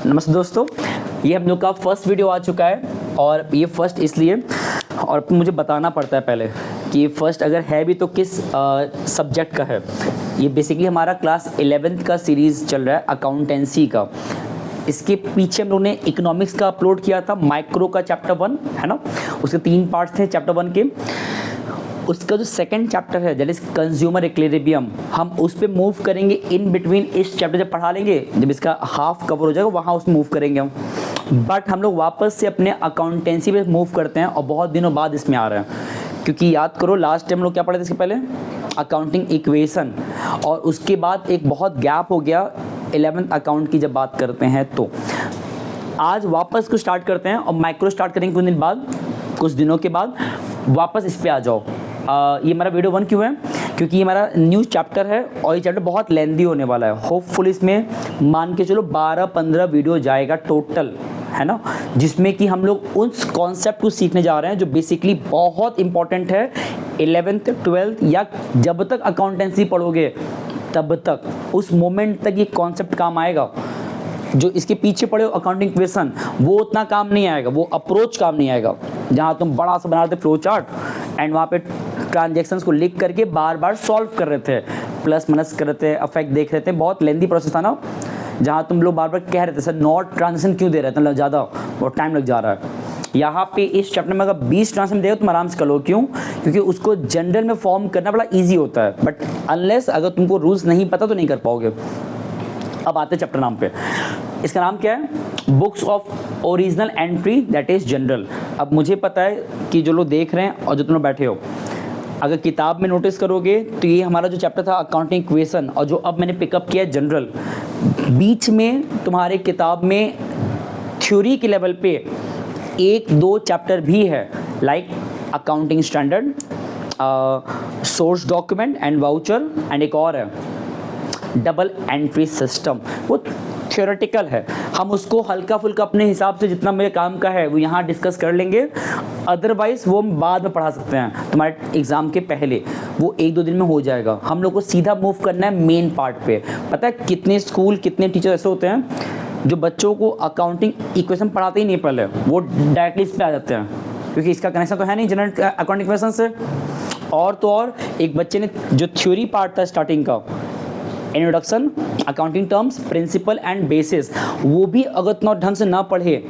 नमस्ते दोस्तों, ये हम लोग का फर्स्ट वीडियो आ चुका है और ये फर्स्ट इसलिए और मुझे बताना पड़ता है पहले कि ये फर्स्ट अगर है भी तो किस सब्जेक्ट का है। ये बेसिकली हमारा क्लास 11th का सीरीज़ चल रहा है अकाउंटेंसी का। इसके पीछे हम लोगों ने इकोनॉमिक्स का अपलोड किया था, माइक्रो का चैप्टर 1 है ना, उसके 3 पार्ट्स थे चैप्टर 1 के। उसका जो सेकंड चैप्टर है दैट इज कंज्यूमर इक्विलिब्रियम, हम उस पर मूव करेंगे इन बिटवीन। इस चैप्टर जब पढ़ा लेंगे, जब इसका हाफ कवर हो जाएगा वहाँ उस मूव करेंगे हम। बट हम लोग वापस से अपने अकाउंटेंसी पे मूव करते हैं और बहुत दिनों बाद इसमें आ रहे हैं, क्योंकि याद करो लास्ट टाइम हम लोग क्या पढ़े थे इसके पहले, अकाउंटिंग इक्वेशन, और उसके बाद एक बहुत गैप हो गया 11th अकाउंट की जब बात करते हैं। तो आज वापस को स्टार्ट करते हैं और माइक्रो स्टार्ट करेंगे कुछ दिन बाद, कुछ दिनों के बाद वापस इस पे आ जाओ। ये हमारा वीडियो 1 क्यों है, क्योंकि ये हमारा न्यू चैप्टर है और ये चैप्टर बहुत लेंदी होने वाला है। होपफुल इसमें मान के चलो 12-15 वीडियो जाएगा टोटल, है ना, जिसमें कि हम लोग उस कॉन्सेप्ट को सीखने जा रहे हैं जो बेसिकली बहुत इंपॉर्टेंट है 11th 12th या जब तक अकाउंटेंसी पढ़ोगे तब तक, उस मोमेंट तक ये कॉन्सेप्ट काम आएगा। जो इसके पीछे पड़े हो अकाउंटिंग इक्वेशन वो उतना काम नहीं आएगा, वो अप्रोच काम नहीं आएगा। जहाँ तुम बड़ा सा बना रहे थे फ्लो चार्ट एंड वहाँ पे ट्रांजैक्शंस को लिख करके बार बार सॉल्व कर रहे थे, प्लस माइनस कर रहे थे, अफेक्ट देख रहे थे, बहुत लेंदी प्रोसेस था ना। जहाँ तुम लोग बार बार कह रहे थे सर नॉट ट्रांजेक्शन क्यों दे रहे थे, मतलब ज़्यादा और टाइम लग जा रहा है। यहाँ पे इस चैप्टर में अगर 20 ट्रांजेक्शन देगा तुम आराम से कर लो। क्यों? क्योंकि उसको जनरल में फॉर्म करना बड़ा ईजी होता है, बट अनलेस अगर तुमको रूल्स नहीं पता तो नहीं कर पाओगे। अब आते चैप्टर नाम पे, इसका नाम क्या है, books of original entry that is general. अब मुझे पता है कि जो लोग देख रहे हैं और जो तुम लोग बैठे हो, अगर किताब में नोटिस करोगे तो ये हमारा जो चैप्टर था अकाउंटिंग इक्वेशन, और जो अब मैंने पिकअप किया है जनरल, बीच में तुम्हारे किताब में थ्योरी के लेवल पे 1-2 चैप्टर भी है, like accounting standard, source document and voucher, and एक और है डबल एंट्री सिस्टम। वो थ्योरेटिकल है, हम उसको हल्का फुल्का अपने हिसाब से जितना मेरे काम का है वो यहाँ डिस्कस कर लेंगे। अदरवाइज वो हम बाद में पढ़ा सकते हैं तुम्हारे एग्जाम के पहले, वो 1-2 दिन में हो जाएगा। हम लोग को सीधा मूव करना है मेन पार्ट पे। पता है कितने स्कूल कितने टीचर ऐसे होते हैं जो बच्चों को अकाउंटिंग इक्वेशन पढ़ाते ही नहीं, पहले वो डायरेक्टली इस पे आ जाते हैं, क्योंकि इसका कनेक्शन तो है नहीं जनरल अकाउंटिंग इक्वेशन से। और तो और एक बच्चे ने जो थ्योरी पार्ट था स्टार्टिंग का, introduction, accounting terms, principle and basis, वो भी अगर तुम ढंग से ना पढ़े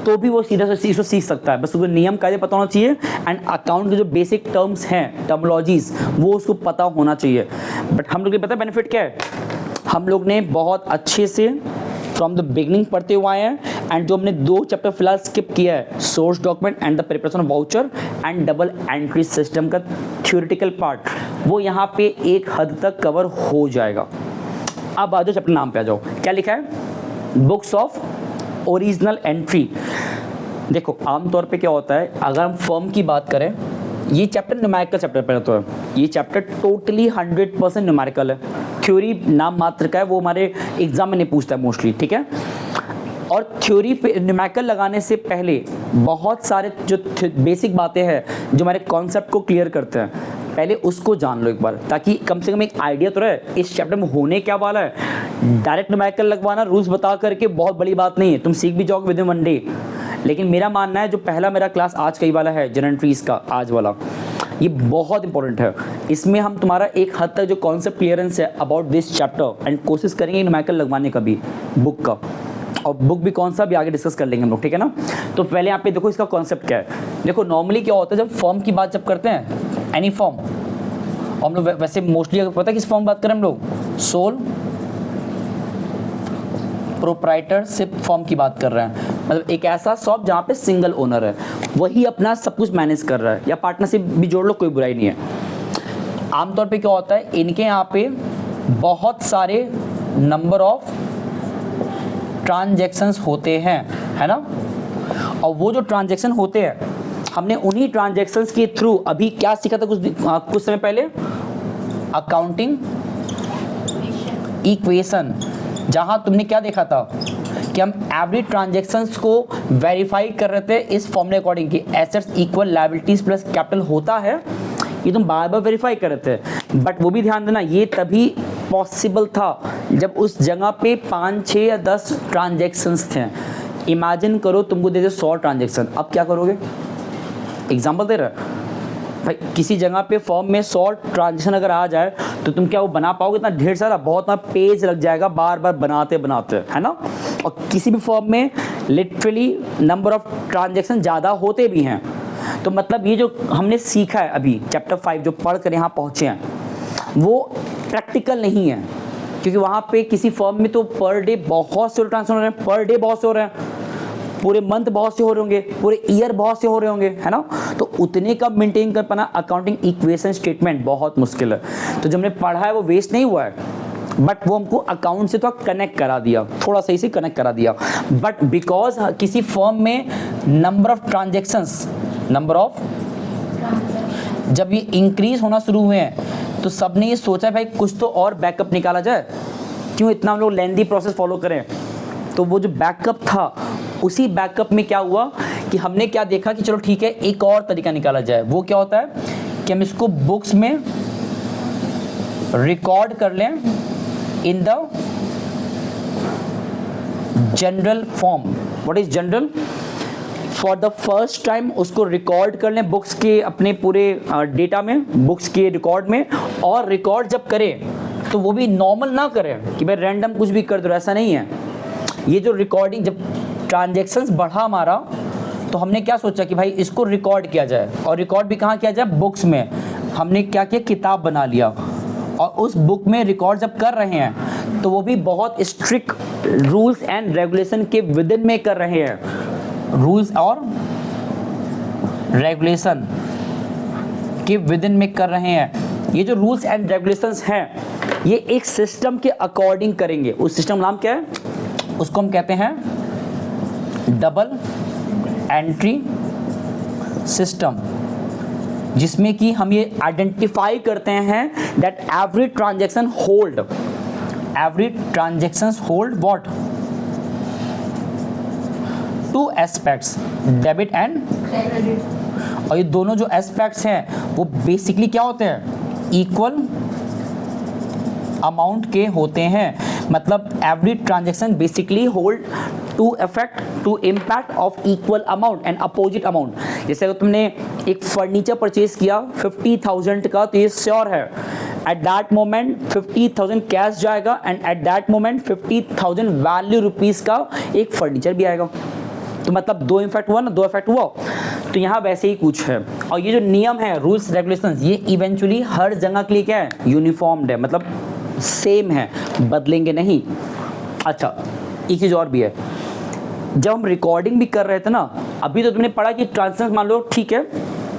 तो भी वो सीधा से इसको सीख सकता है। बस उसको नियम कायदे पता होना चाहिए एंड अकाउंट के जो बेसिक टर्म्स हैं, टर्मोलॉजीज, वो उसको पता होना चाहिए। बट हम लोग को पता है बेनिफिट क्या है, हम लोग ने बहुत अच्छे से फ्रॉम द बिगनिंग पढ़ते हुए आए हैं। एंड जो हमने 2 चैप्टर फिलहाल स्किप किया है, source document and the preparation of voucher and double entry system का थ्योरेटिकल पार्ट, वो यहाँ पे एक हद तक कवर हो जाएगा। अब आ जाओ चैप्टर नाम पे आ जाओ, क्या लिखा है, बुक्स ऑफ ओरिजिनल एंट्री। देखो आमतौर पे क्या होता है, अगर हम फर्म की बात करें, ये चैप्टर न्यूमेरिकल चैप्टर पहले तो है, ये चैप्टर टोटली 100% न्यूमेरिकल है। थ्योरी नाम मात्र का है, वो हमारे एग्जाम में नहीं पूछता है मोस्टली, ठीक है। और थ्योरी पे न्यूमेरिकल लगाने से पहले बहुत सारे जो बेसिक बातें हैं जो हमारे कॉन्सेप्ट को क्लियर करते हैं, पहले उसको जान लो एक बार, ताकि कम से कम एक आइडिया तो रहे इस चैप्टर में होने क्या वाला है। डायरेक्ट न्यूमेरिकल लगवाना रूल्स बता करके बहुत बड़ी बात नहीं है, तुम सीख भी जाओगे विदिन 1 डे। लेकिन मेरा मानना है जो पहला मेरा क्लास आज का ही वाला है जनरल एंट्रीज का, आज वाला ये बहुत इंपॉर्टेंट है। इसमें हम तुम्हारा एक हद तक जो कॉन्सेप्ट क्लियरेंस है अबाउट दिस चैप्टर एंड कोशिश करेंगे न्यूमेरिकल लगवाने का भी, बुक का, और बुक भी कौन सा भी आगे डिस्कस कर लेंगे हम लोग, ठीक है ना। तो पहले यहाँ पे देखो इसका कॉन्सेप्ट क्या है। देखो नॉर्मली क्या होता है जब फॉर्म की बात जब करते हैं, एनी फॉर्म, हम लोग वैसे मोस्टली अगर पता है किस फॉर्म बात करें हम लोग, सोल प्रोप्राइटरशिप फॉर्म की बात कर रहे हैं। मतलब एक ऐसा शॉप जहाँ पे सिंगल ओनर है, वही अपना सब कुछ मैनेज कर रहा है, या पार्टनरशिप भी जोड़ लो, कोई बुराई नहीं है। आमतौर पे क्या होता है, इनके यहाँ पे बहुत सारे नंबर ऑफ ट्रांजैक्शंस होते हैं, है ना। और वो जो ट्रांजैक्शन होते हैं, हमने उन्हीं ट्रांजैक्शंस के थ्रू अभी क्या सीखा था कुछ समय पहले, अकाउंटिंग इक्वेशन, जहां तुमने क्या देखा था कि हम एवरी ट्रांजैक्शंस को वेरीफाई कर रहे थे इस फॉर्मूले अकॉर्डिंग कि assets equal liabilities plus capital होता है, ये तुम बार बार वेरीफाई कर रहे थे। बट वो भी ध्यान देना, ये तभी पॉसिबल था जब उस जगह पे 5, 6 या 10 ट्रांजेक्शन्स थे। इमेजिन करो तुमको दे दे 100 ट्रांजेक्शन, अब क्या करोगे? एग्जाम्पल दे रहा भाई, किसी जगह पे फॉर्म में 100 ट्रांजेक्शन अगर आ जाए तो तुम क्या वो बना पाओगे? इतना ढेर सारा, बहुत ना पेज लग जाएगा बार बार बनाते बनाते, है ना। और किसी भी फॉर्म में लिटरली नंबर ऑफ ट्रांजेक्शन ज़्यादा होते भी हैं। तो मतलब ये जो हमने सीखा है अभी चैप्टर 5 जो पढ़ कर यहाँ पहुँचे हैं, वो प्रैक्टिकल नहीं है, क्योंकि वहाँ पे किसी फॉर्म में तो पर डे बहुत से ट्रांजेक्शन हो रहे हैं, पर डे बहुत से हो रहे हैं, पूरे मंथ बहुत से हो रहे होंगे, पूरे ईयर बहुत से हो रहे होंगे, है ना। तो उतने का मेंटेन कर पाना अकाउंटिंग इक्वेशन स्टेटमेंट बहुत मुश्किल है। तो जो हमने पढ़ा है वो वेस्ट नहीं हुआ है, बट वो हमको अकाउंट से तो कनेक्ट करा दिया, थोड़ा सही से कनेक्ट करा दिया। बट बिकॉज किसी फर्म में number of transactions, number of जब ये इंक्रीज होना शुरू हुए हैं तो सबने ये सोचा भाई कुछ तो और बैकअप निकाला जाए, क्यों इतना हम लोग लेंदी प्रोसेस फॉलो करें। तो वो जो बैकअप था, उसी बैकअप में क्या हुआ कि हमने क्या देखा कि चलो ठीक है एक और तरीका निकाला जाए। वो क्या होता है कि हम इसको बुक्स में रिकॉर्ड कर लें in the general form. What is general? For the first time उसको रिकॉर्ड कर लें बुक्स के अपने पूरे डेटा में, बुक्स के रिकॉर्ड में। और रिकॉर्ड जब करें तो वो भी नॉर्मल ना करें कि भाई रैंडम कुछ भी कर दो, ऐसा नहीं है। ये जो रिकॉर्डिंग, जब ट्रांजेक्शन्स बढ़ा हमारा तो हमने क्या सोचा कि भाई इसको रिकॉर्ड किया जाए। और रिकॉर्ड भी कहाँ किया जाए? बुक्स में। हमने क्या किया, किताब बना लिया, और उस बुक में रिकॉर्ड जब कर रहे हैं तो वो भी बहुत स्ट्रिक्ट रूल्स एंड रेगुलेशन के विदिन में कर रहे हैं। रूल्स और रेगुलेशन के विदिन में कर रहे हैं। ये जो रूल्स एंड रेगुलेशंस हैं ये एक सिस्टम के अकॉर्डिंग करेंगे। उस सिस्टम नाम क्या है? उसको हम कहते हैं डबल एंट्री सिस्टम, जिसमें कि हम ये आइडेंटिफाई करते हैं that every transaction hold what? 2 aspects, debit and credit. और ये दोनों जो एस्पेक्ट्स हैं वो बेसिकली क्या होते हैं? इक्वल अमाउंट के होते हैं। मतलब every transaction basically hold to impact of equal amount and opposite amount. जैसे अगर तुमने एक फर्नीचर परचेज किया 50,000 का, तो ये श्योर है एट दैट मोमेंट 50,000 कैश जाएगा and at that moment 50,000 value rupees का एक फर्नीचर भी आएगा। तो मतलब 2 इम्पैक्ट हुआ ना, 2 इफेक्ट हुआ। तो यहाँ वैसे ही कुछ है। और ये जो नियम है, रूल्स रेगुलेशंस, ये इवेंचुअली हर जगह के लिए क्या है? यूनिफॉर्म्ड है, मतलब सेम है, बदलेंगे नहीं। अच्छा, एक चीज़ और भी है, जब हम रिकॉर्डिंग भी कर रहे थे ना, अभी तो तुमने पढ़ा कि ट्रांजेक्शन मान लो ठीक है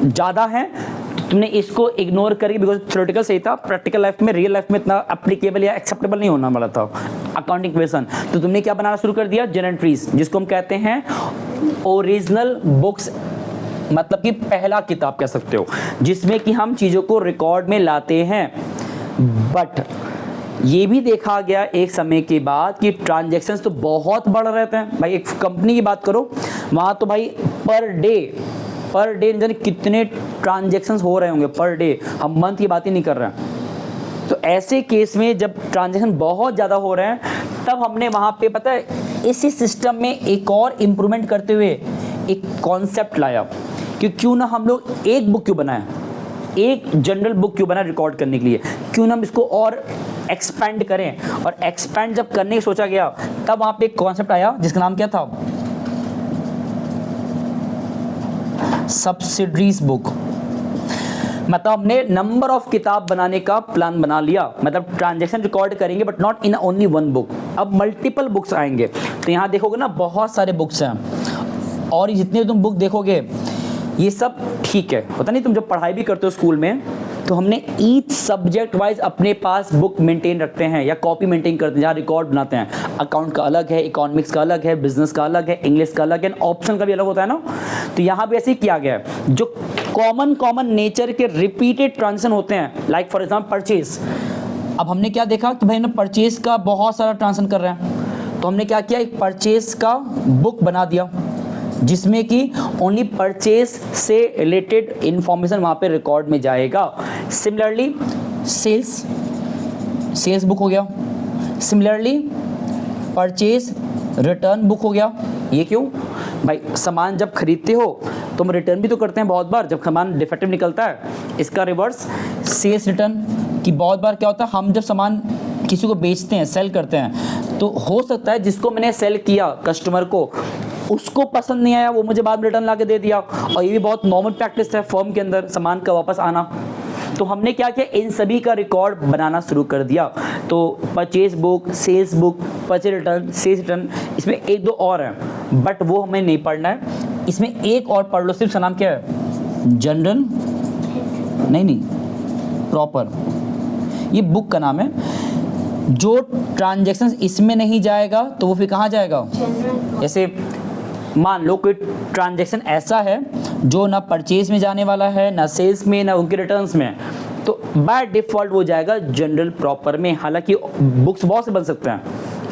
ज़्यादा है तो तुमने इसको इग्नोर करी बिकॉज थ्योरेटिकल सही था, प्रैक्टिकल लाइफ में, रियल लाइफ में इतना एप्लीकेबल या एक्सेप्टेबल नहीं होना वाला था अकाउंटिंग क्वेश्चन। तो तुमने क्या बनाना शुरू कर दिया? जनरल एंट्रीज, जिसको हम कहते हैं ओरिजिनल बुक्स, मतलब कि पहला किताब कह सकते हो, जिसमें कि हम चीज़ों को रिकॉर्ड में लाते हैं। बट ये भी देखा गया एक समय के बाद कि ट्रांजैक्शंस तो बहुत बढ़ रहते हैं। भाई एक कंपनी की बात करो, वहाँ तो भाई पर डे जाने कितने ट्रांजैक्शंस हो रहे होंगे पर डे, हम मंथ की बात ही नहीं कर रहे हैं। तो ऐसे केस में जब ट्रांजैक्शन बहुत ज़्यादा हो रहे हैं, तब हमने वहाँ पे पता है इसी सिस्टम में एक और इम्प्रूवमेंट करते हुए एक कॉन्सेप्ट लाया कि क्यों ना हम लोग एक बुक क्यों बनाएं, एक जनरल बुक क्यों बनाए रिकॉर्ड करने के लिए, क्यों ना हम इसको और एक्सपेंड करें। और एक्सपेंड जब करने की सोचा गया तब वहाँ पे एक कॉन्सेप्ट आया जिसका नाम क्या था? Subsidiaries book. मतलब हमने नंबर ऑफ किताब बनाने का प्लान बना लिया, मतलब ट्रांजैक्शन रिकॉर्ड करेंगे but not in only one book, अब मल्टीपल बुक्स आएंगे। तो यहाँ देखोगे ना बहुत सारे बुक्स हैं, और जितने तुम बुक देखोगे ये सब ठीक है, पता नहीं तुम जब पढ़ाई भी करते हो स्कूल में तो हमने ईच सब्जेक्ट वाइज अपने पास बुक मेंटेन रखते हैं या कॉपी मेंटेन करते हैं जहाँ रिकॉर्ड बनाते हैं। अकाउंट का अलग है, इकोनॉमिक्स का अलग है, बिजनेस का अलग है, इंग्लिश का अलग है, ऑप्शन का भी अलग होता है ना। तो यहाँ भी ऐसे ही किया गया है, जो कॉमन नेचर के रिपीटेड ट्रांजेक्शन होते हैं, लाइक फॉर एग्जाम्पल परचेज। अब हमने क्या देखा कि भाई ना परचेज का बहुत सारा ट्रांजेक्शन कर रहे हैं, तो हमने क्या किया, एक परचेज का बुक बना दिया जिसमें कि ओनली परचेज से रिलेटेड इंफॉर्मेशन वहाँ पे रिकॉर्ड में जाएगा। सिमिलरली सेल्स सेल्स बुक हो गया। सिमिलरली परचेज रिटर्न बुक हो गया। ये क्यों भाई, सामान जब खरीदते हो तो हम रिटर्न भी तो करते हैं बहुत बार, जब सामान डिफेक्टिव निकलता है। इसका रिवर्स सेल्स रिटर्न, कि बहुत बार क्या होता है, हम जब सामान किसी को बेचते हैं, सेल करते हैं, तो हो सकता है जिसको मैंने सेल किया कस्टमर को, उसको पसंद नहीं आया, वो मुझे बाद में रिटर्न ला के दे दिया। और ये भी बहुत नॉर्मल प्रैक्टिस है फर्म के अंदर सामान का वापस आना। तो हमने क्या किया, इन सभी का रिकॉर्ड बनाना शुरू कर दिया। तो purchase book, sales book, purchase return, sales return, इसमें एक दो और हैं बट वो हमें नहीं पढ़ना है। इसमें एक और पढ़ लो, सिर्फ इसका नाम क्या है, जनरल, नहीं प्रॉपर, ये बुक का नाम है। जो ट्रांजैक्शंस इसमें नहीं जाएगा तो वो फिर कहाँ जाएगा, जैसे मान लो कोई ट्रांजैक्शन ऐसा है जो ना परचेज में जाने वाला है, ना सेल्स में, ना उनके रिटर्न्स में, तो बाय डिफ़ॉल्ट वो जाएगा जनरल प्रॉपर में। हालांकि बुक्स बहुत से बन सकते हैं,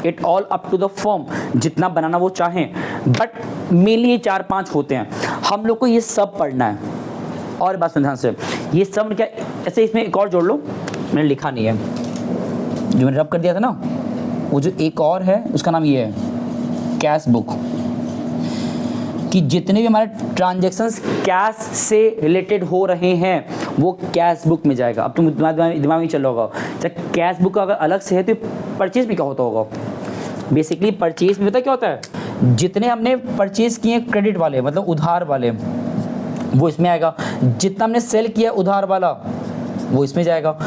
it all up to the form, जितना बनाना वो चाहें, बट मेनली 4-5 होते हैं। हम लोग को ये सब पढ़ना है। और बात सुन ध्यान से, ये सब क्या, ऐसे इसमें एक और जोड़ लो, मैंने लिखा नहीं है, जो मैंने रब कर दिया था ना, वो जो एक और है उसका नाम ये है कैश बुक, कि जितने भी हमारे ट्रांजैक्शंस कैश से रिलेटेड हो रहे हैं वो कैश बुक में जाएगा। अब तुम दिमाग में चल रहा होगा, जब कैश बुक अगर अलग से है तो परचेज भी क्या होता होगा। बेसिकली परचेज में पता क्या होता है, जितने हमने परचेज किए क्रेडिट वाले, मतलब उधार वाले, वो इसमें आएगा। जितना हमने सेल किया उधार वाला वो इसमें जाएगा।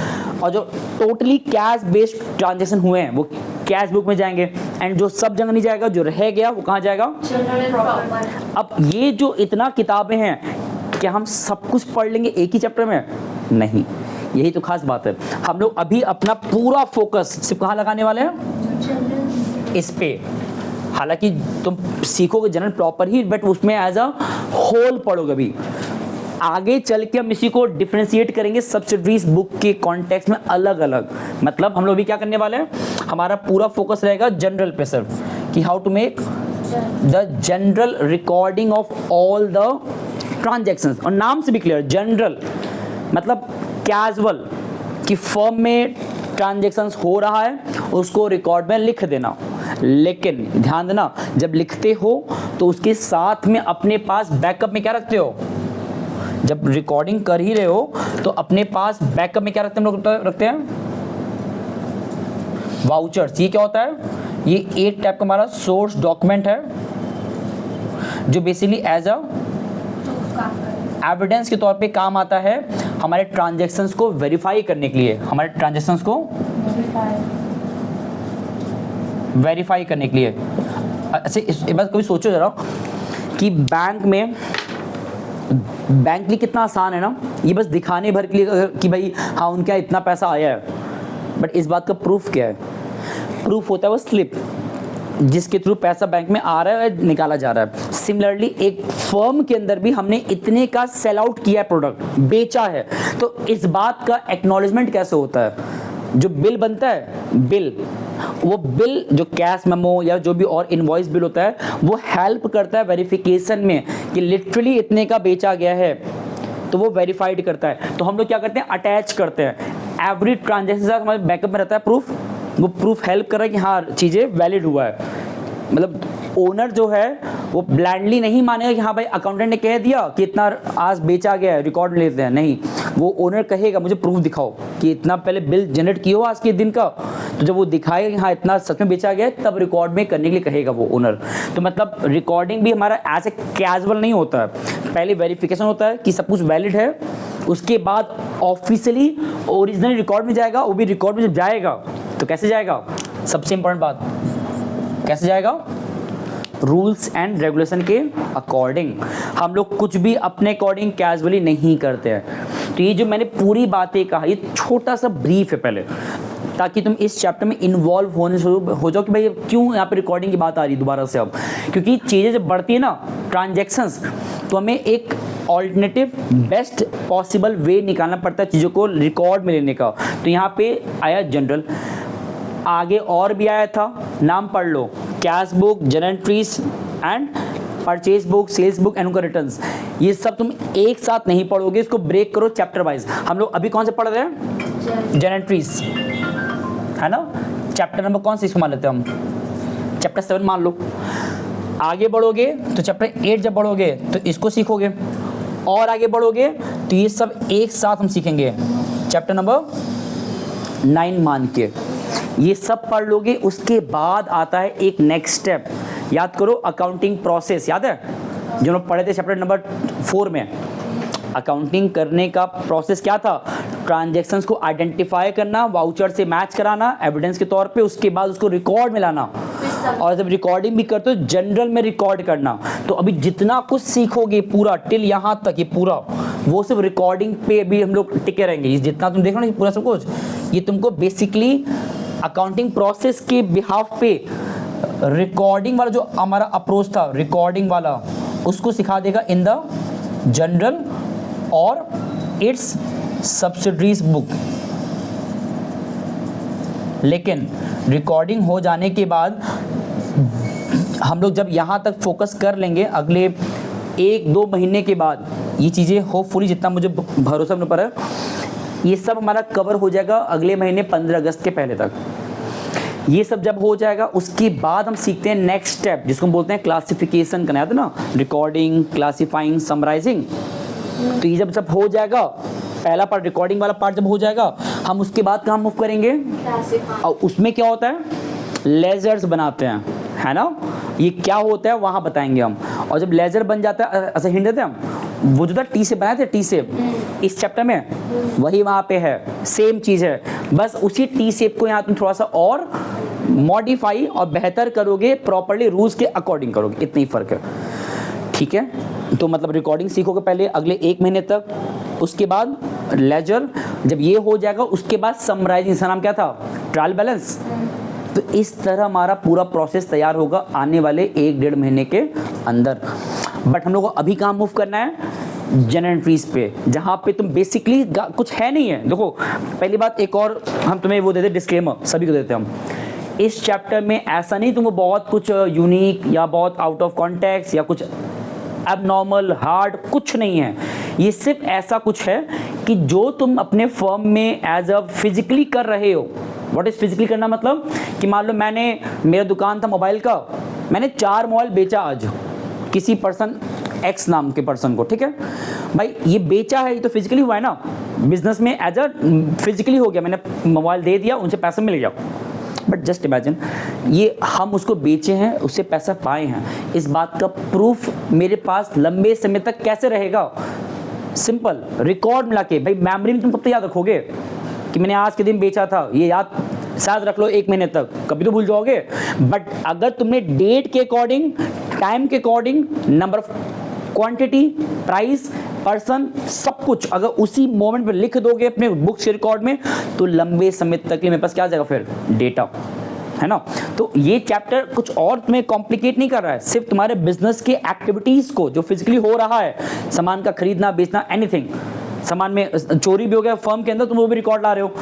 और जो टोटली कैश बेस्ड ट्रांजैक्शन हुए हैं वो कैश बुक में जाएंगे। एंड जो सब जगह नहीं जाएगा, जो रह गया वो कहाँ जाएगा। अब ये जो इतना किताबें हैं, क्या हम सब कुछ पढ़ लेंगे एक ही चैप्टर में? नहीं, यही तो खास बात है। हम लोग अभी अपना पूरा फोकस सिर्फ कहाँ लगाने वाले हैं, इस पे। हालांकि तुम सीखोगे जनरल प्रॉपर ही, बट उसमें एज अ होल पढ़ोगे। अभी आगे चल के हम इसी को डिफरेंशिएट करेंगे सब्सिडरीज बुक के कॉन्टेक्स्ट में अलग अलग। मतलब हम लोग भी क्या करने वाले हैं, हमारा पूरा फोकस रहेगा जनरल पे सिर्फ, कि how to make the journal recording of all the transactions. और नाम से भी क्लियर, जनरल मतलब कैजुअल, कि फर्म में ट्रांजैक्शंस हो रहा है उसको रिकॉर्ड में लिख देना। लेकिन ध्यान देना, जब लिखते हो तो उसके साथ में अपने पास बैकअप में क्या रखते हो, जब रिकॉर्डिंग कर ही रहे हो तो अपने पास बैकअप में क्या रखते हैं, हम लोग रखते हैं वाउचर्स। ये क्या होता है, ये एक टाइप का हमारा सोर्स डॉक्यूमेंट है जो बेसिकली एज अ एविडेंस के तौर पे काम आता है हमारे ट्रांजैक्शंस को वेरीफाई करने के लिए, हमारे ट्रांजैक्शंस को वेरीफाई करने के लिए। अच्छा इस बात कभी सोचो जरा कि बैंक के लिए कितना आसान है ना, ये बस दिखाने भर के लिए कि भाई हाँ उनका इतना पैसा आया है, बट इस बात का प्रूफ क्या है? प्रूफ होता है वो स्लिप जिसके थ्रू पैसा बैंक में आ रहा है, निकाला जा रहा है। सिमिलरली एक फर्म के अंदर भी हमने इतने का सेल आउट किया है, प्रोडक्ट बेचा है, तो इस बात का एक्नॉलेजमेंट कैसे होता है? जो बिल बनता है, बिल, वो बिल जो कैश मेमो या जो भी और इनवॉइस बिल होता है वो हेल्प करता है वेरिफिकेशन में कि लिटरली इतने का बेचा गया है, तो वो वेरीफाइड करता है। तो हम लोग क्या करते हैं, अटैच करते हैं एवरी ट्रांजैक्शन, हमारे बैकअप में रहता है प्रूफ। वो प्रूफ हेल्प कर रहा है कि हाँ चीज़ें वैलिड हुआ है। मतलब ओनर जो है वो ब्लाइंडली नहीं मानेगा कि हाँ भाई अकाउंटेंट ने कह दिया कि इतना आज बेचा गया है, रिकॉर्ड में लेते हैं, नहीं, वो ओनर कहेगा मुझे प्रूफ दिखाओ कि इतना पहले बिल जनरेट किया हो आज के दिन का, तो जब वो दिखाएगा कि हाँ इतना सच में बेचा गया है तब रिकॉर्ड में करने के लिए कहेगा वो ओनर। तो मतलब रिकॉर्डिंग भी हमारा ऐसे कैजुअल नहीं होता है, पहले वेरिफिकेशन होता है कि सब कुछ वैलिड है, उसके बाद ऑफिशियली ओरिजिनल रिकॉर्ड में जाएगा। वो भी रिकॉर्ड में जब जाएगा तो कैसे जाएगा, सबसे इंपॉर्टेंट बात, कैसे जाएगा, रूल्स एंड रेगुलेशन के अकॉर्डिंग। हम लोग कुछ भी अपने अकॉर्डिंग कैजुअली नहीं करते हैं। तो ये जो मैंने पूरी बातें कहा, ये छोटा सा ब्रीफ है पहले, ताकि तुम इस चैप्टर में इन्वॉल्व होने शुरू हो जाओ कि भाई क्यों यहाँ पे रिकॉर्डिंग की बात आ रही है दोबारा से अब, क्योंकि चीज़ें जब बढ़ती है ना ट्रांजैक्शंस, तो हमें एक ऑल्टरनेटिव बेस्ट पॉसिबल वे निकालना पड़ता है चीज़ों को रिकॉर्ड में लेने का। तो यहाँ पे आया जनरल, आगे और भी आया था, नाम पढ़ लो, cash book, general entries and purchase book, sales book and उनका रिटर्न्स। ये सब तुम एक साथ नहीं पढ़ोगे, इसको ब्रेक करो चैप्टर वाइज। हम लोग अभी कौन से पढ़ रहे हैं, जनरल एंट्रीज, है ना। चैप्टर नंबर कौन सा इसको मान लेते हैं हम, चैप्टर 7 मान लो। आगे बढ़ोगे तो चैप्टर 8 जब बढ़ोगे तो इसको सीखोगे, और आगे बढ़ोगे तो ये सब एक साथ हम सीखेंगे। चैप्टर नंबर 9 मान के ये सब पढ़ लोगे। उसके बाद आता है एक नेक्स्ट स्टेप, याद करो, अकाउंटिंग प्रोसेस। याद है जो लोग पढ़े थे चैप्टर नंबर 4 में, अकाउंटिंग करने का प्रोसेस क्या था, ट्रांजैक्शंस को आइडेंटिफाई करना, वाउचर से मैच कराना एविडेंस के तौर पे, उसके बाद उसको रिकॉर्ड में लाना, और जब रिकॉर्डिंग भी करते हो जनरल में रिकॉर्ड करना। तो अभी जितना कुछ सीखोगे पूरा टिल यहाँ तक, ये पूरा वो सिर्फ रिकॉर्डिंग पे भी हम लोग टिके रहेंगे। जितना तुम देख रहे हो ना पूरा सब कुछ, ये तुमको बेसिकली अकाउंटिंग प्रोसेस के बिहाफ पे रिकॉर्डिंग वाला जो हमारा अप्रोच था, रिकॉर्डिंग वाला, उसको सिखा देगा इन द जनरल और इट्स सब्सिडरीज बुक। लेकिन रिकॉर्डिंग हो जाने के बाद हम लोग जब यहाँ तक फोकस कर लेंगे, अगले 1-2 महीने के बाद ये चीज़ें होपफुली, जितना मुझे भरोसा अपने पर है, ये सब हमारा कवर हो जाएगा अगले महीने 15 अगस्त के पहले तक। ये सब जब हो जाएगा उसके बाद हम सीखते हैं नेक्स्ट स्टेप, जिसको हम बोलते हैं क्लासिफिकेशन करना। याद है ना, रिकॉर्डिंग, क्लासिफाइंग, समराइजिंग। तो ये जब हो जाएगा, पहला पार्ट रिकॉर्डिंग वाला पार्ट जब हो जाएगा, हम उसके बाद कहाँ मूव करेंगे, और उसमें क्या होता है, लेजर्स बनाते हैं, है ना। ये क्या होता है वहाँ बताएंगे हम। और जब लेजर बन जाता है, ऐसा हिंट देते हैं हम, वो जो था टी से बनाए थे, टी से इस चैप्टर में वही वहाँ पे है, सेम चीज़ है, बस उसी टी शेप को यहाँ तुम थोड़ा सा और मॉडिफाई और बेहतर करोगे, प्रॉपर्ली रूल्स के अकॉर्डिंग करोगे, इतना ही फ़र्क है। ठीक है, तो मतलब रिकॉर्डिंग सीखोगे पहले अगले 1 महीने तक, उसके बाद लेजर जब ये हो जाएगा, उसके बाद समराइजिंग, इसका नाम क्या था, ट्रायल बैलेंस। तो इस तरह हमारा पूरा प्रोसेस तैयार होगा आने वाले 1-1.5 महीने के अंदर। बट हम लोग को अभी कहाँ मूव करना है, जनरल एंट्रीज पे, जहाँ पे तुम बेसिकली कुछ है नहीं है। देखो पहली बात, एक और हम तुम्हें वो देते, डिस्क्लेमर सभी को देते हैं हम, इस चैप्टर में ऐसा नहीं तुमको बहुत कुछ यूनिक या बहुत आउट ऑफ कॉन्टेक्स्ट या कुछ एबनॉर्मल हार्ड कुछ नहीं है। ये सिर्फ ऐसा कुछ है कि जो तुम अपने फर्म में एज अ फिजिकली कर रहे हो। व्हाट इज फिजिकली करना, मतलब कि मान लो मेरा दुकान था मोबाइल का, मैंने 4 मोबाइल बेचा आज किसी पर्सन एक्स नाम के पर्सन को, ठीक है भाई, ये बेचा है, ये तो फिजिकली हुआ है ना, बिजनेस में एज अ फिजिकली हो गया, मैंने मोबाइल दे दिया, उनसे पैसा मिल गया। बट जस्ट इमेजिन, ये हम उसको बेचे हैं, उससे पैसा पाए हैं, इस बात का प्रूफ मेरे पास लंबे समय तक कैसे रहेगा, सिंपल रिकॉर्ड मिला के। भाई मेमोरी में तुम कब तक याद रखोगे कि मैंने आज के दिन बेचा था, ये याद शायद रख लो 1 महीने तक, कभी तो भूल जाओगे। बट अगर तुमने डेट के अकॉर्डिंग, टाइम के according, number of quantity, price, person, सब कुछ अगर उसी मोमेंट पे लिख दोगे अपने बुक्स के रिकॉर्ड में, तो लंबे समय तक के मेरे पास क्या आ जाएगा फिर, डेटा, है ना। तो ये चैप्टर कुछ और तुम्हें कॉम्प्लिकेट नहीं कर रहा है, सिर्फ तुम्हारे बिजनेस के एक्टिविटीज को जो फिजिकली हो रहा है, सामान का खरीदना बेचना, एनीथिंग, सामान में चोरी भी हो गया फर्म के अंदर, तुम वो भी रिकॉर्ड ला रहे हो,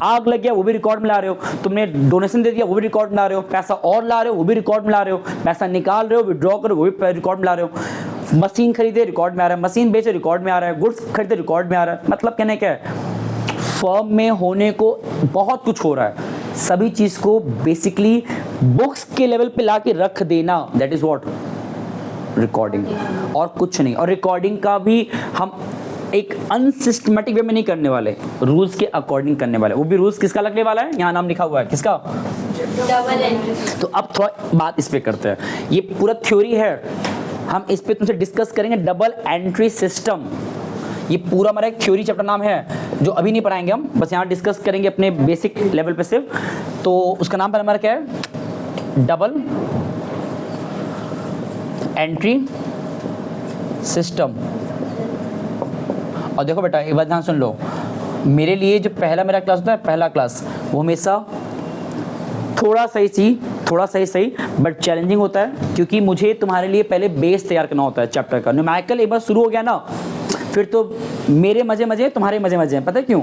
आग लग गया वो भी रिकॉर्ड में ला रहे हो, तुमने डोनेशन दे दिया वो भी रिकॉर्ड में ला रहे हो, पैसा और ला रहे हो वो भी रिकॉर्ड में ला रहे हो, पैसा निकाल रहे हो, विड्रॉ करो वो भी रिकॉर्ड में ला रहे हो, मशीन खरीदे रिकॉर्ड में आ रहा है, मशीन बेचे रिकॉर्ड में आ रहा है, गुड्स खरीदे रिकॉर्ड में आ रहा है। मतलब कहने क्या है, फर्म में होने को बहुत कुछ हो रहा है, सभी चीज को बेसिकली बुक्स के लेवल पे ला के रख देना, दैट इज व्हाट रिकॉर्डिंग, और कुछ नहीं। और रिकॉर्डिंग का भी हम एक अनसिस्टमेटिक वे में नहीं करने वाले, रूल्स के अकॉर्डिंग करने वाले। वो भी रूल्स किसका लगने वाला है, यहाँ नाम लिखा हुआ है किसका, डबल एंट्री। तो अब थोड़ा बात इस पे करते हैं, ये पूरा थ्योरी है, हम इस पे तुमसे डिस्कस करेंगे डबल एंट्री सिस्टम। ये पूरा हमारा एक थ्योरी चैप्टर नाम है, जो अभी नहीं पढ़ाएंगे हम, बस यहाँ डिस्कस करेंगे अपने बेसिक लेवल पे सिर्फ। तो उसका नाम पर हमारा क्या है, डबल एंट्री सिस्टम। और देखो बेटा एक बात ध्यान सुन लो, मेरे लिए जो पहला मेरा क्लास होता है, पहला क्लास, वो हमेशा थोड़ा सही बट चैलेंजिंग होता है, क्योंकि मुझे तुम्हारे लिए पहले बेस तैयार करना होता है चैप्टर का। न्यूमेरिकल एक बार शुरू हो गया ना, फिर तो मेरे मजे तुम्हारे मजे हैं, पता है क्यों,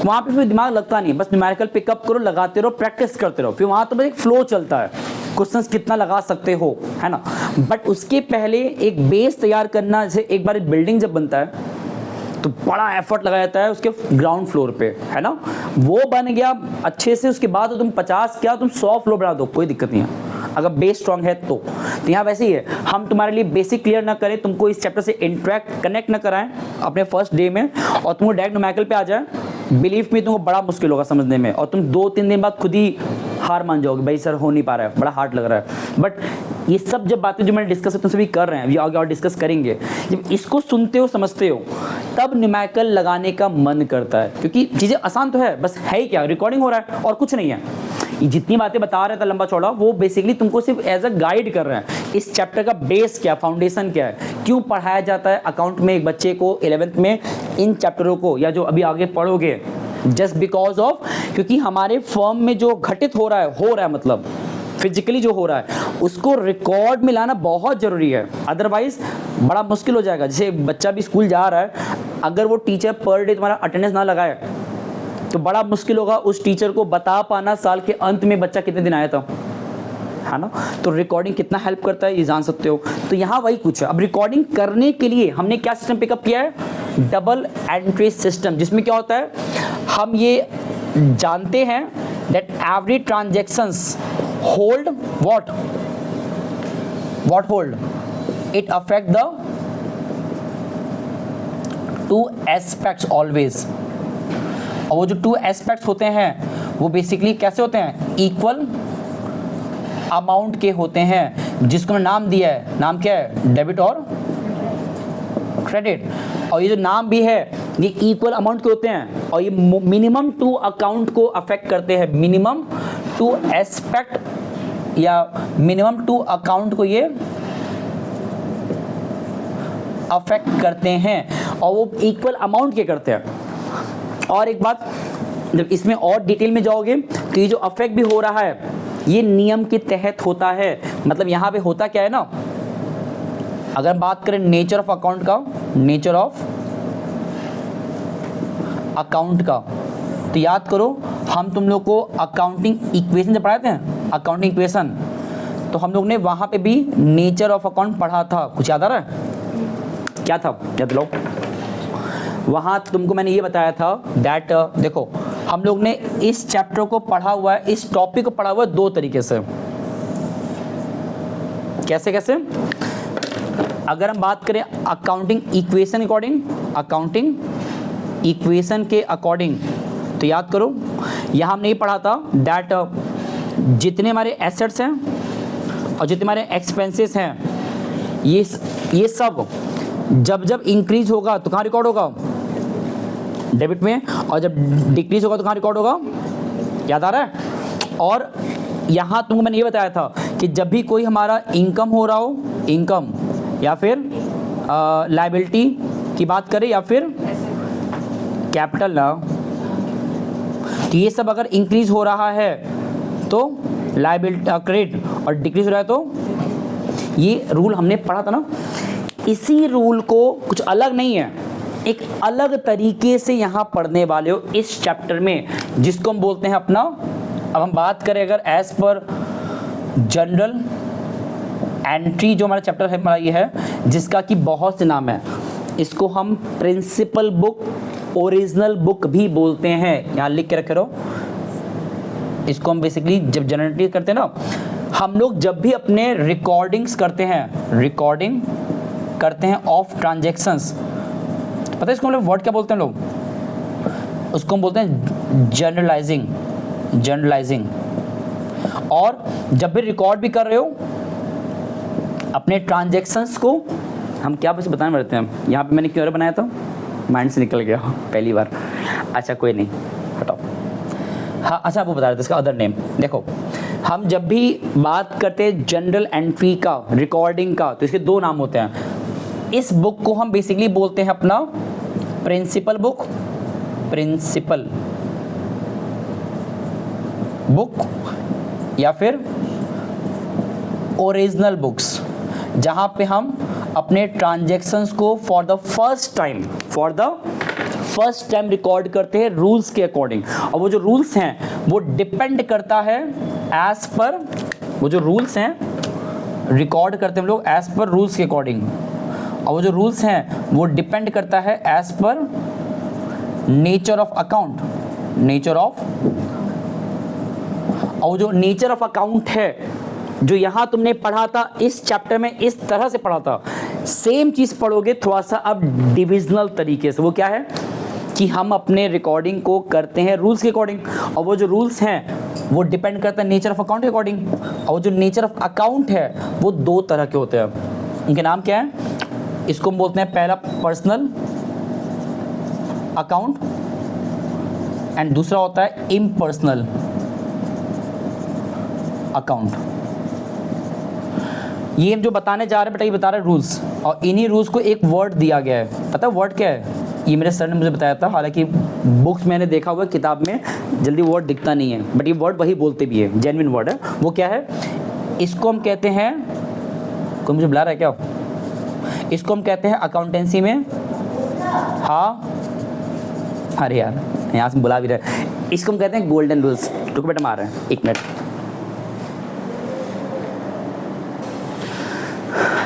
वहाँ पे फिर दिमाग लगता नहीं, बस न्यूमेरिकल पिकअप करो, लगाते रहो, प्रैक्टिस करते रहो, फिर वहाँ तो बस एक फ्लो चलता है, क्वेश्चंस कितना लगा सकते हो, है ना। बट उसके पहले एक बेस तैयार करना, जैसे एक बार बिल्डिंग जब बनता है, तो बड़ा एफर्ट लगाया जाता है उसके ग्राउंड फ्लोर पे, है ना। वो बन गया अच्छे से, उसके बाद तो तुम 50 क्या तुम 100 फ्लोर बना दो, कोई दिक्कत नहीं है अगर बेस स्ट्रांग है तो यहाँ वैसे ही है। हम तुम्हारे लिए बेसिक क्लियर ना करें, तुमको इस चैप्टर से इंटरेक्ट कनेक्ट ना कराएं अपने फर्स्ट डे में, और तुमको डायरेक्ट न्यूमेरिकल पे आ जाए, बिलीव में तुमको बड़ा मुश्किल होगा समझने में, और तुम 2-3 दिन बाद खुद ही हार मान जाओगे, भाई सर हो नहीं पा रहा है, बड़ा हार्ड लग रहा है। बट ये सब जब बातें जो मैंने डिस्कस तुमसे भी कर रहे हैं, ये आगे और डिस्कस करेंगे, जब इसको सुनते हो समझते हो तब न्यूमेरिकल लगाने का मन करता है, क्योंकि चीज़ें आसान तो है, बस है ही क्या, रिकॉर्डिंग हो रहा है और कुछ नहीं है। ये जितनी बातें बता रहे थे लंबा चौड़ा, वो बेसिकली तुमको सिर्फ एज अ गाइड कर रहे हैं। इस चैप्टर का बेस क्या, फाउंडेशन क्या है, क्यों पढ़ाया जाता है अकाउंट में एक बच्चे को 11th में इन चैप्टरों को, या जो अभी आगे पढ़ोगे, जस्ट बिकॉज ऑफ क्योंकि हमारे फर्म में जो घटित हो रहा है मतलब फिजिकली जो हो रहा है उसको रिकॉर्ड में लाना बहुत ज़रूरी है, अदरवाइज बड़ा मुश्किल हो जाएगा। जैसे बच्चा भी स्कूल जा रहा है, अगर वो टीचर पर डे तुम्हारा अटेंडेंस ना लगाए तो बड़ा मुश्किल होगा उस टीचर को बता पाना साल के अंत में बच्चा कितने दिन आया था, है ना। तो रिकॉर्डिंग कितना हेल्प करता है ये जान सकते हो। तो यहाँ वही कुछ है। अब रिकॉर्डिंग करने के लिए हमने क्या सिस्टम पिकअप किया है, डबल एंट्री सिस्टम, जिसमें क्या होता है, हम ये जानते हैं that every transactions hold what hold it affect the 2 aspects always. और वो जो 2 एस्पेक्ट्स होते हैं वो बेसिकली कैसे होते हैं, इक्वल अमाउंट के होते हैं, जिसको मैं नाम दिया है, नाम क्या है, डेबिट और क्रेडिट। और ये जो नाम भी है ये इक्वल अमाउंट के होते हैं, और ये मिनिमम 2 अकाउंट को अफेक्ट करते हैं, मिनिमम 2 एस्पेक्ट या मिनिमम 2 अकाउंट को ये अफेक्ट करते हैं, और वो इक्वल अमाउंट के करते हैं। और एक बात, जब इसमें और डिटेल में जाओगे तो ये जो अफेक्ट भी हो रहा है ये नियम के तहत होता है। मतलब यहाँ पे होता क्या है ना, अगर हम बात करें नेचर ऑफ अकाउंट का, नेचर ऑफ अकाउंट का, तो याद करो हम तुम लोग को अकाउंटिंग इक्वेशन जब पढ़ाते हैं, अकाउंटिंग इक्वेशन, तो हम लोग ने वहाँ पे भी नेचर ऑफ अकाउंट पढ़ा था। कुछ याद आ रहा है क्या था, याद लो। वहाँ तुमको मैंने ये बताया था दैट देखो हम लोग ने इस चैप्टर को पढ़ा हुआ है, इस टॉपिक को पढ़ा हुआ है 2 तरीके से। कैसे कैसे, अगर हम बात करें accounting equation according, accounting equation के अकॉर्डिंग, तो याद करो यहाँ हमने ये पढ़ा था दैट जितने हमारे एसेट्स हैं और जितने हमारे एक्सपेंसेस हैं, ये सब जब इंक्रीज होगा तो कहाँ रिकॉर्ड होगा, डेबिट में, और जब डिक्रीज होगा तो कहाँ रिकॉर्ड होगा, याद आ रहा है। और यहाँ तुमको मैंने ये बताया था कि जब भी कोई हमारा इनकम हो रहा हो, इनकम या फिर लायबिलिटी की बात करें या फिर कैपिटल ना, तो ये सब अगर इंक्रीज हो रहा है तो लायबिलिटी क्रेडिट, और डिक्रीज हो रहा है तो ये रूल हमने पढ़ा था ना। इसी रूल को कुछ अलग नहीं है, एक अलग तरीके से यहाँ पढ़ने वाले हो इस चैप्टर में, जिसको हम बोलते हैं अपना, अब हम बात करें अगर एज पर जनरल एंट्री, जो हमारा चैप्टर है हमारा ये है, जिसका कि बहुत से नाम है, इसको हम प्रिंसिपल बुक, ओरिजिनल बुक भी बोलते हैं, यहाँ लिख के रखे रहो। इसको हम बेसिकली जब जनरेट करते हैं ना, हम लोग जब भी अपने रिकॉर्डिंग्स करते हैं, रिकॉर्डिंग करते हैं ऑफ ट्रांजैक्शंस, पता है इसको हम लोग वर्ड क्या बोलते हैं लोग, उसको हम बोलते हैं जनरलाइजिंग, जनरलाइजिंग। और जब भी रिकॉर्ड भी कर रहे हो अपने ट्रांजैक्शंस को, हम क्या बस बताने पड़ते हैं, यहाँ पे मैंने क्यों बनाया था, माइंड से निकल गया पहली बार, अच्छा कोई नहीं हटाओ। हाँ अच्छा आपको बता रहे थे इसका अदर नेम। देखो हम जब भी बात करते हैं जनरल एंट्री का, रिकॉर्डिंग का, तो इसके 2 नाम होते हैं। इस बुक को हम बेसिकली बोलते हैं अपना प्रिंसिपल बुक, प्रिंसिपल बुक, या फिर ओरिजिनल बुक्स, जहां पे हम अपने ट्रांजैक्शंस को for the first time record करते हैं रूल्स के अकॉर्डिंग। और वो जो रूल्स हैं वो डिपेंड करता है एज पर, वो जो रूल्स हैं रिकॉर्ड करते हैं हम लोग एज पर रूल्स के अकॉर्डिंग। और वो जो रूल्स हैं वो डिपेंड करता है as per nature of account, nature of, और जो नेचर ऑफ अकाउंट है जो यहाँ तुमने पढ़ा था इस चैप्टर में, इस तरह से पढ़ा था, सेम चीज़ पढ़ोगे थोड़ा सा अब डिविजनल तरीके से। वो क्या है कि हम अपने रिकॉर्डिंग को करते हैं रूल्स के अकॉर्डिंग, और वो जो रूल्स हैं वो डिपेंड करता है नेचर ऑफ अकाउंट के अकॉर्डिंग। और जो नेचर ऑफ अकाउंट है वो दो तरह के होते हैं, उनके नाम क्या है? इसको हम बोलते हैं पहला पर्सनल अकाउंट एंड दूसरा होता है इम्पर्सनल अकाउंट। ये हम जो बताने जा रहे हैं बेटा, ये बता रहे हैं रूल्स, और इन्हीं रूल्स को एक वर्ड दिया गया है। पता है वर्ड क्या है? ये मेरे सर ने मुझे बताया था, हालांकि बुक्स मैंने देखा हुआ है, किताब में जल्दी वर्ड दिखता नहीं है, बट ये वर्ड वही बोलते भी है, जेन्युइन वर्ड है। वो क्या है? इसको हम कहते हैं, कोई मुझे बुला रहा है क्या? इसको हम कहते हैं अकाउंटेंसी में, हाँ अरे यार यहाँ से बुला भी रहे, इसको हम कहते हैं गोल्डन रूल्स। रुको बेटा मार रहे हैं, एक मिनट।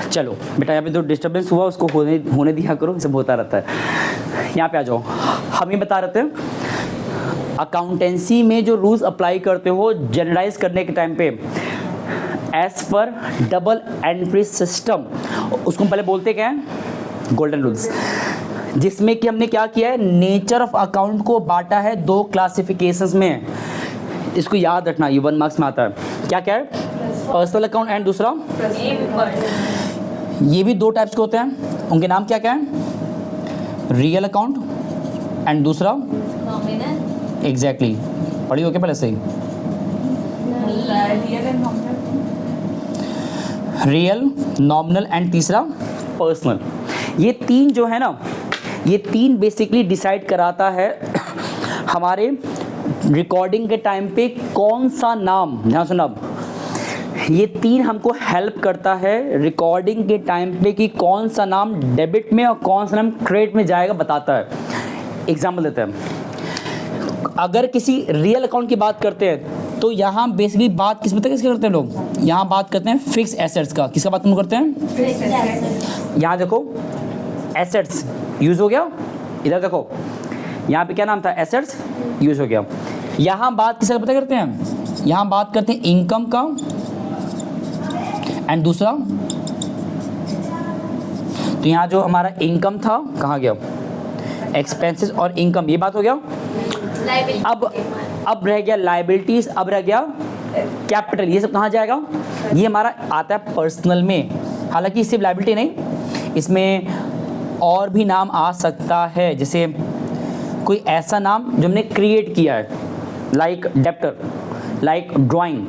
चलो बेटा, यहाँ पे जो डिस्टर्बेंस हुआ उसको होने दिया करो, सब होता रहता है। यहाँ पे आ जाओ। हम ये बता रहे थे अकाउंटेंसी में जो रूल्स अप्लाई करते हो जनरलाइज करने के टाइम पे as per double entry system, उसको हम पहले बोलते क्या है? Golden rules. जिसमें कि हमने क्या किया है? नेचर ऑफ अकाउंट को बांटा है दो क्लासिफिकेशंस में। इसको याद रखना, ये 1 मार्क्स में आता है। क्या क्या है? पर्सनल अकाउंट एंड दूसरा, ये भी दो टाइप्स के होते हैं, उनके नाम क्या क्या है? रियल अकाउंट एंड दूसरा नॉमिनल। एग्जैक्टली, पढ़ी हो क्या पहले से ही? रियल, नॉमिनल एंड तीसरा पर्सनल। ये तीन जो है ना, ये तीन बेसिकली डिसाइड कराता है हमारे रिकॉर्डिंग के टाइम पे कौन सा नाम, ध्यान सुना, ये तीन हमको हेल्प करता है रिकॉर्डिंग के टाइम पे कि कौन सा नाम डेबिट में और कौन सा नाम क्रेडिट में जाएगा, बताता है। एग्जाम्पल देते हैं, अगर किसी रियल अकाउंट की बात करते हैं तो यहाँ बेसिकली बात किसके करते हैं लोग? यहाँ बात करते हैं फिक्स एसेट्स का। किसका बात हम करते हैं? यहाँ देखो एसेट्स यूज हो गया, इधर देखो यहाँ पे क्या नाम था? एसेट्स यूज हो गया। यहाँ बात किसका पता करते हैं? यहाँ बात करते हैं इनकम का एंड दूसरा, तो यहाँ जो हमारा इनकम था कहाँ गया? एक्सपेंसेस और इनकम, ये बात हो गया। अब रह गया लायबिलिटीज, अब रह गया कैपिटल। ये सब कहाँ जाएगा? ये हमारा आता है पर्सनल में। हालांकि सिर्फ लायबिलिटी नहीं, इसमें और भी नाम आ सकता है, जैसे कोई ऐसा नाम जो हमने क्रिएट किया है, like debtor, like drawing,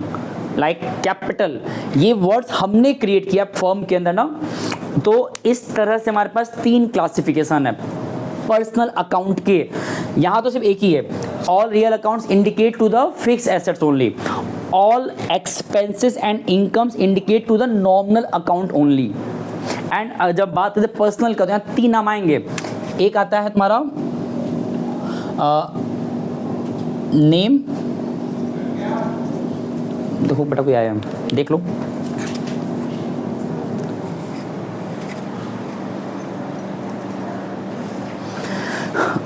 like capital. ये वर्ड्स हमने क्रिएट किया फर्म के अंदर ना। तो इस तरह से हमारे पास तीन क्लासिफिकेशन है पर्सनल अकाउंट के। यहाँ तो सिर्फ एक ही है, all real accounts indicate to the fix assets only, all expenses and incomes indicate to the nominal account only. And जब बात करते पर्सनल का तो यहाँ तीन नाम आएंगे। एक आता है तुम्हारा नेम, देखो बेटा कोई आया है, देख लो।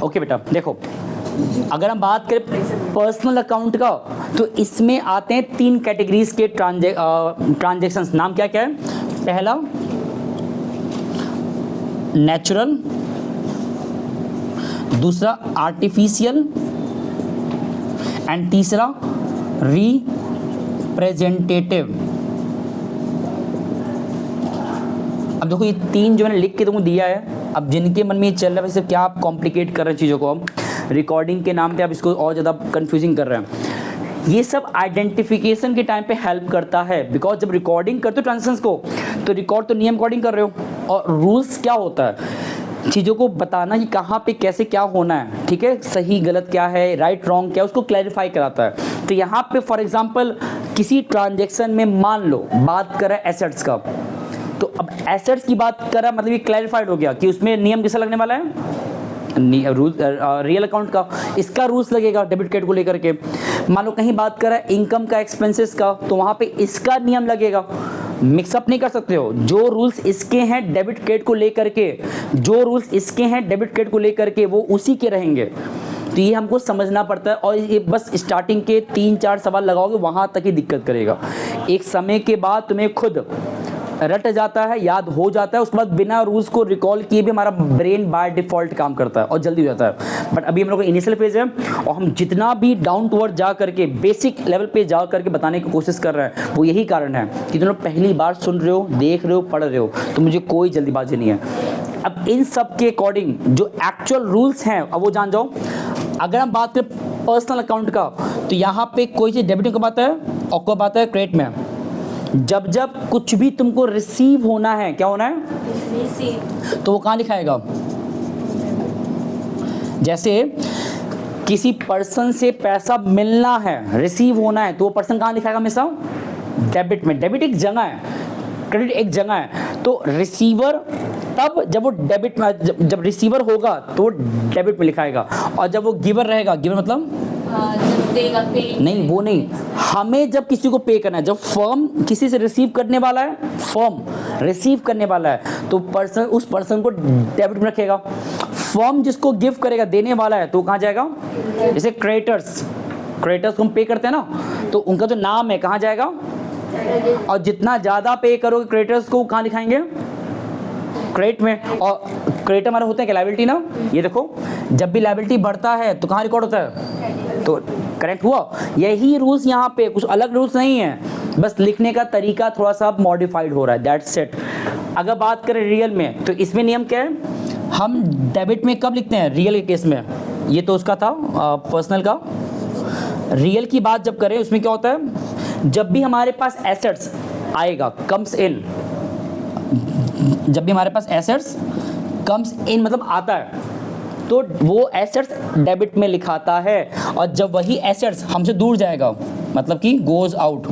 ओके बेटा देखो, अगर हम बात करें पर्सनल अकाउंट का तो इसमें आते हैं तीन कैटेगरीज के ट्रांजैक्शंस। नाम क्या क्या है? पहला नेचुरल, दूसरा आर्टिफिशियल एंड तीसरा रिप्रेजेंटेटिव। अब देखो ये तीन जो मैंने लिख के तुमको दिया है, अब जिनके मन में ये चल रहा है वैसे क्या आप कॉम्प्लिकेट कर रहे हैं चीज़ों को, हम रिकॉर्डिंग के नाम पे आप इसको और ज़्यादा कंफ्यूजिंग कर रहे हैं। ये सब आइडेंटिफिकेशन के टाइम पे हेल्प करता है, बिकॉज जब रिकॉर्डिंग करते हो ट्रांजेक्शंस को तो रिकॉर्ड तो नियम अकॉर्डिंग कर रहे हो, और रूल्स क्या होता है? चीज़ों को बताना कि कहाँ पे कैसे क्या होना है, ठीक है, सही गलत क्या है, राइट रॉन्ग क्या है, उसको क्लैरिफाई कराता है। तो यहाँ पे फॉर एग्जांपल किसी ट्रांजैक्शन में मान लो बात करें एसेट्स का, तो अब एसेट्स की बात करा मतलब ये क्लैरिफाइड हो गया कि उसमें नियम कैसा लगने वाला है? रूल रियल अकाउंट का, इसका रूल्स लगेगा डेबिट क्रेडिट को लेकर के। मान लो कहीं बात करें इनकम का, एक्सपेंसेस का, तो वहाँ पे इसका नियम लगेगा। मिक्सअप नहीं कर सकते हो। जो रूल्स इसके हैं डेबिट क्रेडिट को लेकर के, जो रूल्स इसके हैं डेबिट क्रेडिट को लेकर के, वो उसी के रहेंगे। तो ये हमको समझना पड़ता है, और ये बस स्टार्टिंग के 3-4 सवाल लगाओगे वहाँ तक ही दिक्कत करेगा। एक समय के बाद तुम्हें खुद रट जाता है, याद हो जाता है, उसके बाद बिना रूल्स को रिकॉल किए भी हमारा ब्रेन बाय डिफ़ॉल्ट काम करता है और जल्दी हो जाता है। बट अभी हम लोग का इनिशियल फेज है, और हम जितना भी डाउन टू अर्थ जा करके, बेसिक लेवल पे जा करके बताने की कोशिश कर रहे हैं, वो यही कारण है कि तुम लोग पहली बार सुन रहे हो, देख रहे हो, पढ़ रहे हो, तो मुझे कोई जल्दीबाजी नहीं है। अब इन सब के अकॉर्डिंग जो एक्चुअल रूल्स हैं अब वो जान जाओ। अगर हम बात करें पर्सनल अकाउंट का, तो यहाँ पे कोई चीज़ डेबिट में कब आता है और कब आता है क्रेडिट में। जब जब कुछ भी तुमको रिसीव होना है, क्या होना है, रिसीव, तो वो कहाँ लिखाएगा। जैसे किसी पर्सन से पैसा मिलना है, रिसीव होना है, तो वो पर्सन कहाँ लिखाएगा हमेशा, डेबिट में। डेबिट एक जगह है, क्रेडिट एक जगह है। तो रिसीवर तब जब वो डेबिट में, जब रिसीवर होगा तो वो डेबिट में लिखाएगा, और जब वो गिवर रहेगा, गिवर मतलब जब देगा पे, नहीं वो नहीं, हमें जब किसी को पे करना है, जब फर्म किसी से रिसीव करने वाला है, फर्म रिसीव करने वाला है, तो पर्सन उस पर्सन को डेबिट में रखेगा। फर्म जिसको गिफ्ट करेगा, देने वाला है, तो कहाँ जाएगा। जैसे क्रेडिटर्स को हम पे करते हैं ना, तो उनका जो नाम है कहाँ जाएगा, और जितना ज़्यादा पे करोगे क्रेडिटर्स को, कहाँ लिखाएंगे, क्रेडिट में। और क्रेडिटर हमारे होते हैं लायबिलिटी ना, ये देखो जब भी लायबिलिटी बढ़ता है तो कहाँ रिकॉर्ड होता है, तो करेक्ट हुआ। यही रूल्स यहाँ पे, कुछ अलग रूल्स नहीं है, बस लिखने का तरीका थोड़ा सा मॉडिफाइड हो रहा है, दैट्स इट। अगर बात करें रियल में, तो इसमें नियम क्या है, हम डेबिट में कब लिखते हैं, रियल के केस में। ये तो उसका था पर्सनल का। रियल की बात जब करें, उसमें क्या होता है, जब भी हमारे पास एसेट्स आएगा, कम्स इन, जब भी हमारे पास एसेट्स कम्स इन मतलब आता है, तो वो एसेट्स डेबिट में लिखाता है। और जब वही एसेट्स हमसे दूर जाएगा, मतलब कि गोज आउट,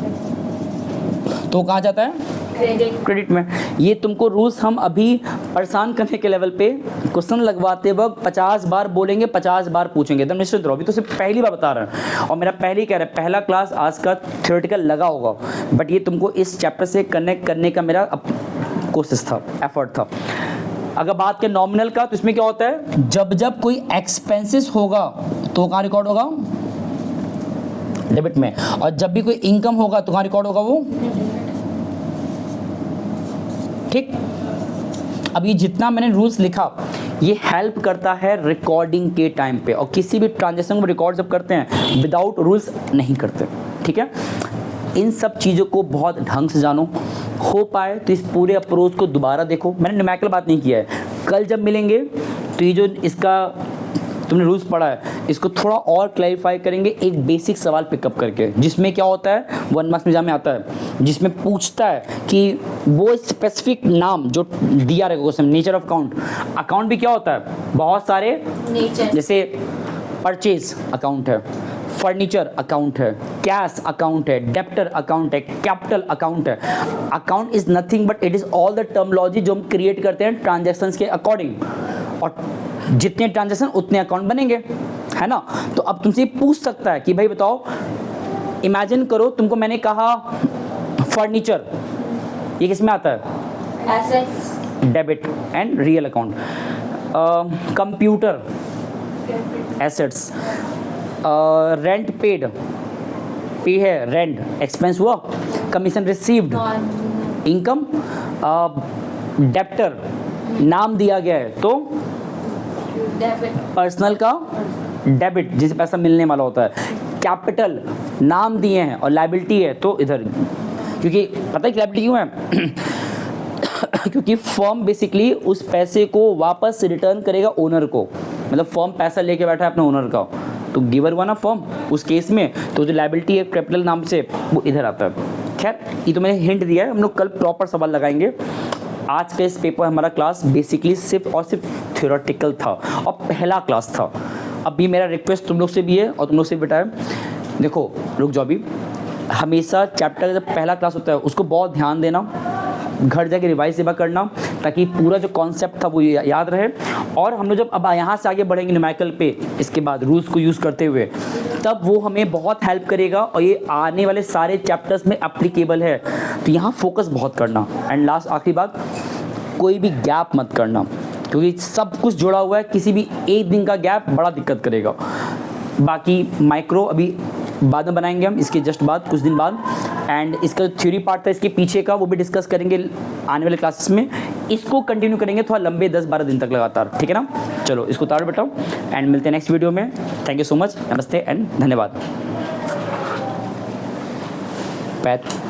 तो कहाँ जाता है, क्रेडिट में। ये तुमको रूल्स हम अभी परेशान करने के लेवल पे क्वेश्चन लगवाते वक्त 50 बार बोलेंगे, 50 बार पूछेंगे, एकदम निश्चित रहो। अभी तो सिर्फ पहली बार बता रहे हैं, और मेरा पहली कह रहा है, पहला क्लास आज का थ्योरेटिकल लगा होगा, बट ये तुमको इस चैप्टर से कनेक्ट करने का मेरा कोशिश था, एफर्ट था। अगर बात करें नॉमिनल का, तो इसमें क्या होता है, जब जब कोई एक्सपेंसेस होगा तो कहाँ रिकॉर्ड होगा, डेबिट में। और जब भी कोई इनकम होगा तो कहाँ रिकॉर्ड होगा, वो ठीक। अब ये जितना मैंने रूल्स लिखा, ये हेल्प करता है रिकॉर्डिंग के टाइम पे, और किसी भी ट्रांजेक्शन को रिकॉर्ड जब करते हैं विदाउट रूल्स नहीं करते, ठीक है। इन सब चीज़ों को बहुत ढंग से जानो, हो पाए तो इस पूरे अप्रोच को दोबारा देखो। मैंने न्यूमेरिकल बात नहीं किया है, कल जब मिलेंगे तो ये जो इसका तुमने रूल्स पढ़ा है, इसको थोड़ा और क्लैरिफाई करेंगे, एक बेसिक सवाल पिकअप करके, जिसमें क्या होता है, 1 मार्क्स में एग्जाम में आता है, जिसमें पूछता है कि वो स्पेसिफिक नाम जो दिया रहेगा question, nature of account. Account भी क्या होता है, बहुत सारे नेचर, जैसे परचेज अकाउंट है, फर्नीचर अकाउंट है, कैश अकाउंट है, डेप्टर अकाउंट है, कैपिटल अकाउंट है। Account is nothing but it is all the terminology जो हम क्रिएट करते हैं ट्रांजैक्शंस के अकॉर्डिंग, और जितने ट्रांजैक्शन उतने अकाउंट बनेंगे, है ना। तो अब तुमसे पूछ सकता है कि भाई बताओ, इमेजिन करो तुमको मैंने कहा फर्नीचर, ये किस में आता है, assets, debit and real account. Computer, assets. Rent paid, पे है रेंट, एक्सपेंस हुआ। Commission received, income. डेप्टर, नाम दिया गया है तो पर्सनल का डेबिट, जिसे पैसा मिलने वाला होता है। कैपिटल, नाम दिए हैं, और लायबिलिटी है तो इधर, क्योंकि पता है कि लायबिलिटी क्यों है क्योंकि फर्म बेसिकली उस पैसे को वापस रिटर्न करेगा ओनर को, मतलब फर्म पैसा लेके बैठा है अपने ओनर का, तो गिवर हुआ ना फर्म उस केस में, तो जो लायबिलिटी है कैपिटल नाम से वो इधर आता है। खैर ये तो मैंने हिंट दिया है, हम लोग कल प्रॉपर सवाल लगाएंगे। आज का इस पेपर हमारा क्लास बेसिकली सिर्फ और सिर्फ थ्योरेटिकल था, और पहला क्लास था। अभी मेरा रिक्वेस्ट तुम लोग से भी है और तुम लोग से भी बेटा है, देखो रुक जाओ, अभी हमेशा चैप्टर का जब पहला क्लास होता है उसको बहुत ध्यान देना, घर जाके रिवाइज सेवा करना, ताकि पूरा जो कॉन्सेप्ट था वो याद रहे। और हम लोग जब अब यहाँ से आगे बढ़ेंगे न्यूमेरिकल पे, इसके बाद रूल्स को यूज़ करते हुए, तब वो हमें बहुत हेल्प करेगा और ये आने वाले सारे चैप्टर्स में एप्लीकेबल है। तो यहाँ फोकस बहुत करना। एंड लास्ट आखिरी बात, कोई भी गैप मत करना, क्योंकि सब कुछ जुड़ा हुआ है, किसी भी एक दिन का गैप बड़ा दिक्कत करेगा। बाकी माइक्रो अभी बाद में बनाएंगे हम, इसके जस्ट बाद कुछ दिन बाद। एंड इसका थ्योरी पार्ट था इसके पीछे का, वो भी डिस्कस करेंगे आने वाले क्लासेस में। इसको कंटिन्यू करेंगे थोड़ा लंबे 10-12 दिन तक लगातार, ठीक है ना। चलो इसको उतार बेटाओ एंड मिलते हैं नेक्स्ट वीडियो में। थैंक यू सो मच, नमस्ते एंड धन्यवाद। पैथ